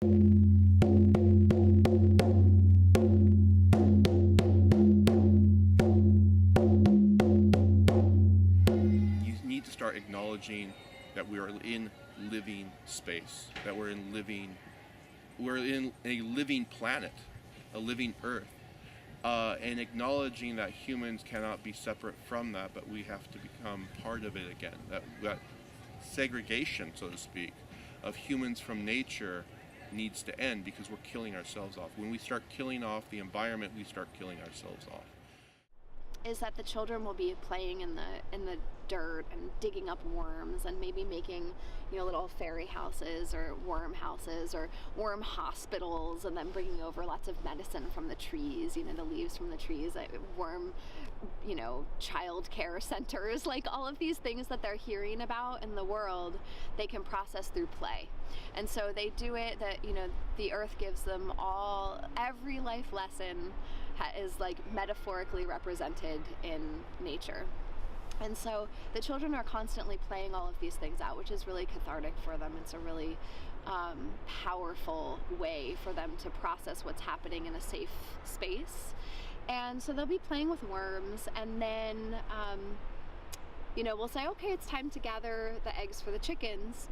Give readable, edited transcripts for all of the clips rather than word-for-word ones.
You need to start acknowledging that we are in living space, that we're in a living planet, a living earth, and acknowledging that humans cannot be separate from that, but we have to become part of it again. That segregation, so to speak, of humans from nature needs to end, because we're killing ourselves off. When we start killing off the environment, we start killing ourselves off. Is that the children will be playing in the dirt and digging up worms and maybe making, little fairy houses or worm houses or worm hospitals, and then bringing over lots of medicine from the trees, the leaves from the trees, worm, child care centers, like all of these things that they're hearing about in the world, they can process through play. And so they do it that, the earth gives them every life lesson is like metaphorically represented in nature. And so the children are constantly playing all of these things out, which is really cathartic for them. It's a really powerful way for them to process what's happening in a safe space. And so they'll be playing with worms, and then we'll say, okay, it's time to gather the eggs for the chickens.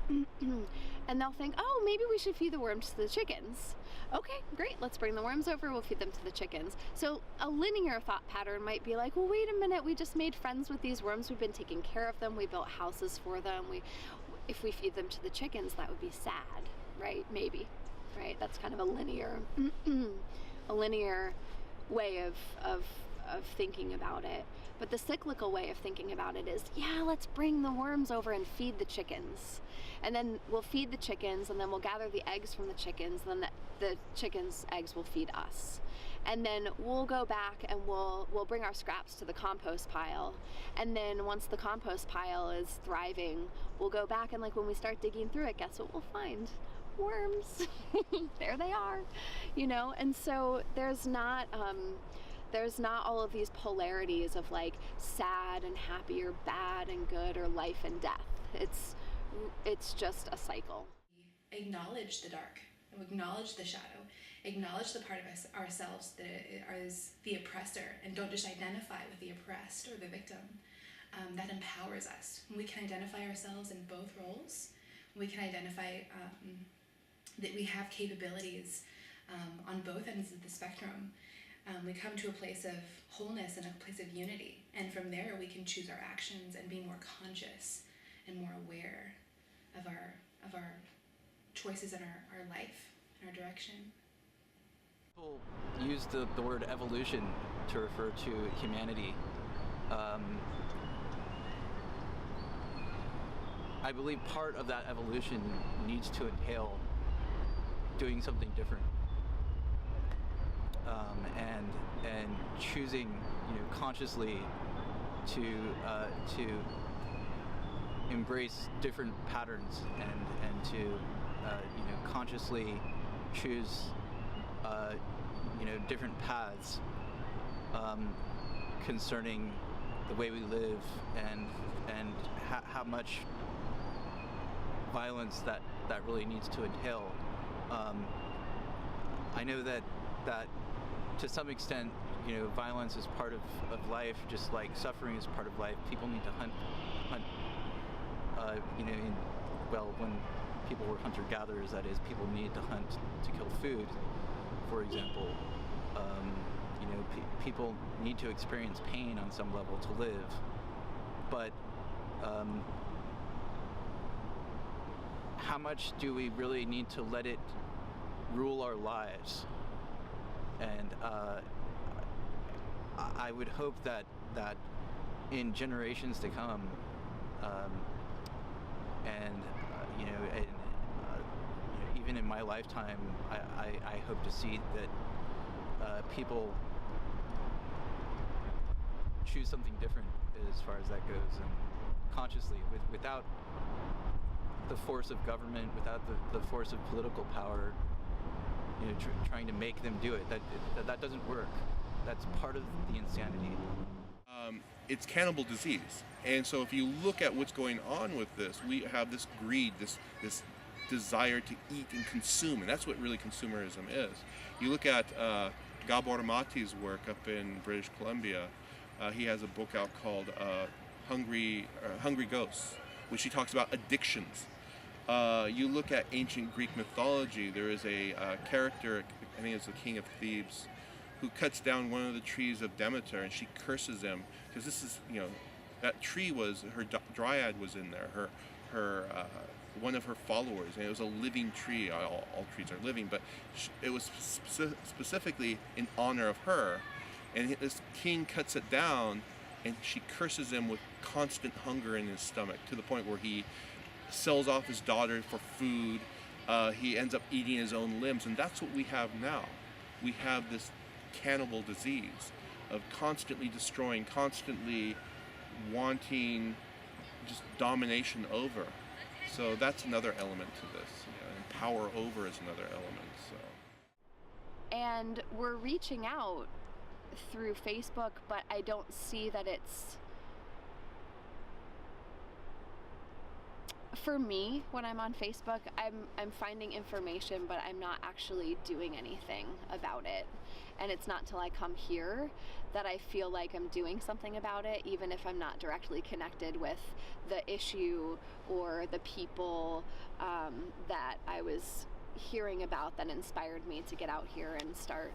And they'll think, oh, maybe we should feed the worms to the chickens. Okay, great, let's bring the worms over, we'll feed them to the chickens. So a linear thought pattern might be like, well, wait a minute, we just made friends with these worms, we've been taking care of them, we built houses for them, if we feed them to the chickens, that would be sad, right? Maybe, right? That's kind of a linear way of thinking about it. But the cyclical way of thinking about it is, yeah, let's bring the worms over and feed the chickens. And then we'll feed the chickens, and then we'll gather the eggs from the chickens, and then the chickens' eggs will feed us. And then we'll go back and we'll bring our scraps to the compost pile. And then once the compost pile is thriving, we'll go back, and like when we start digging through it, guess what we'll find? Worms. There they are, And so there's not all of these polarities of like sad and happy or bad and good or life and death. It's just a cycle. Acknowledge the dark, acknowledge the shadow, acknowledge the part of ourselves that is the oppressor, and don't just identify with the oppressed or the victim. That empowers us. When we can identify ourselves in both roles, we can identify that we have capabilities on both ends of the spectrum. We come to a place of wholeness and a place of unity, and from there we can choose our actions and be more conscious and more aware of our choices in our life and our direction. People use the word evolution to refer to humanity. I believe part of that evolution needs to entail doing something different. And choosing, consciously to embrace different patterns and to consciously choose different paths concerning the way we live and how much violence that really needs to entail. I know that to some extent, violence is part of life, just like suffering is part of life. People need to hunt. When people were hunter-gatherers, that is, people need to hunt to kill food, for example. People need to experience pain on some level to live, but how much do we really need to let it rule our lives? And I would hope that in generations to come, even in my lifetime, I hope to see that people choose something different as far as that goes, and consciously, without the force of government, without the force of political power, trying to make them do it. That doesn't work. That's part of the insanity. It's cannibal disease, and so if you look at what's going on with this, we have this greed, this desire to eat and consume, and that's what really consumerism is. You look at Gabor Mati's work up in British Columbia. He has a book out called Hungry Ghosts, which he talks about addictions. You look at ancient Greek mythology, there is a character, I think it's the king of Thebes, who cuts down one of the trees of Demeter, and she curses him, because this is, that tree was, her dryad was in there, her one of her followers, and it was a living tree. All trees are living, but it was specifically in honor of her, and this king cuts it down, and she curses him with constant hunger in his stomach, to the point where he sells off his daughter for food. He ends up eating his own limbs, and that's what we have now. We have this cannibal disease of constantly destroying, constantly wanting just domination over. So that's another element to this. And power over is another element. So. And we're reaching out through Facebook, but I don't see that it's, for me, when I'm on Facebook, I'm finding information, but I'm not actually doing anything about it. And it's not till I come here that I feel like I'm doing something about it, even if I'm not directly connected with the issue or the people that I was hearing about that inspired me to get out here and start,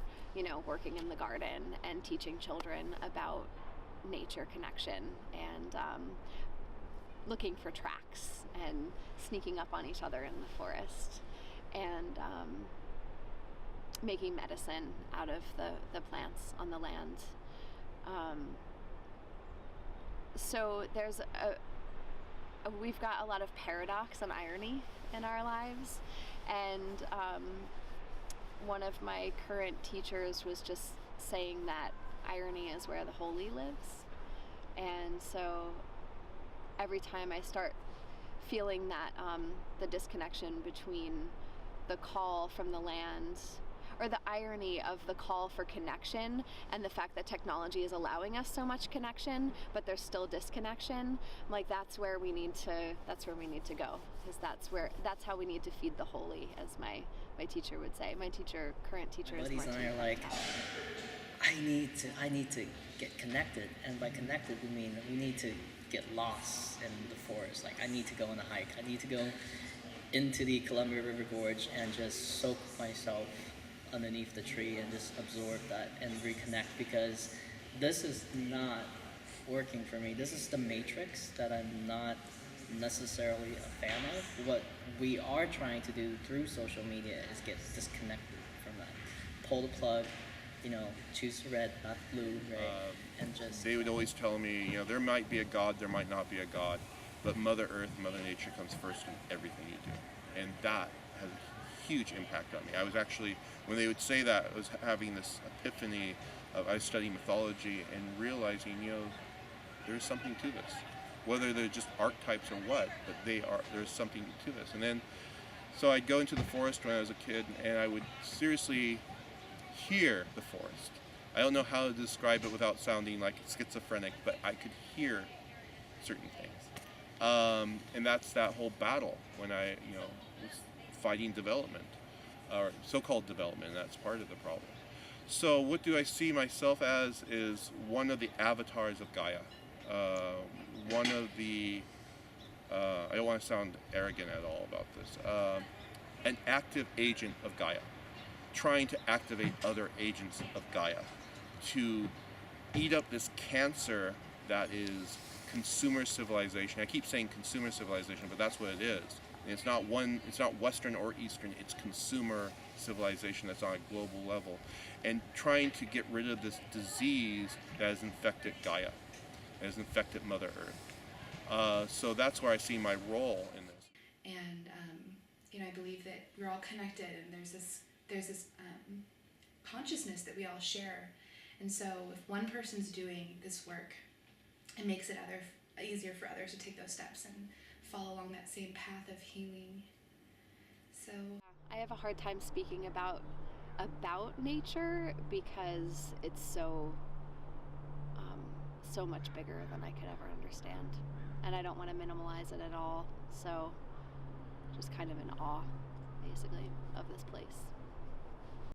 working in the garden and teaching children about nature connection and looking for tracks and sneaking up on each other in the forest and making medicine out of the plants on the land. So there's we've got a lot of paradox and irony in our lives, and one of my current teachers was just saying that irony is where the holy lives. And so every time I start feeling that the disconnection between the call from the land, or the irony of the call for connection, and the fact that technology is allowing us so much connection, but there's still disconnection, like that's where we need to go, because that's how we need to feed the holy, as my teacher would say. My current teacher is buddies and I are like, I need to get connected, and by connected we mean we need to get lost in the forest. Like, I need to go on a hike. I need to go into the Columbia River Gorge and just soak myself underneath the tree and just absorb that and reconnect, because this is not working for me. This is the matrix that I'm not necessarily a fan of. What we are trying to do through social media is get disconnected from that. Pull the plug, choose red, not blue, right? And just... They would always tell me, there might be a God, there might not be a God, but Mother Earth, Mother Nature comes first in everything you do. And that has a huge impact on me. I was actually, when they would say that, I was having this epiphany of, I was studying mythology and realizing, there's something to this. Whether they're just archetypes or what, but there's something to this. And then, so I'd go into the forest when I was a kid, and I would seriously hear the forest. I don't know how to describe it without sounding like schizophrenic, but I could hear certain things. And that's that whole battle when I, was fighting development, or so-called development, and that's part of the problem. So what do I see myself as is one of the avatars of Gaia. One of the, I don't want to sound arrogant at all about this, an active agent of Gaia, trying to activate other agents of Gaia to eat up this cancer that is consumer civilization. I keep saying consumer civilization, but that's what it is. And it's not Western or Eastern, it's consumer civilization that's on a global level. And trying to get rid of this disease that has infected Gaia, that has infected Mother Earth. So that's where I see my role in this. And I believe that we're all connected, and there's this consciousness that we all share. And so if one person's doing this work, it makes it easier for others to take those steps and follow along that same path of healing. So I have a hard time speaking about nature because it's so much bigger than I could ever understand, and I don't want to minimalize it at all. So just kind of in awe, basically, of this place.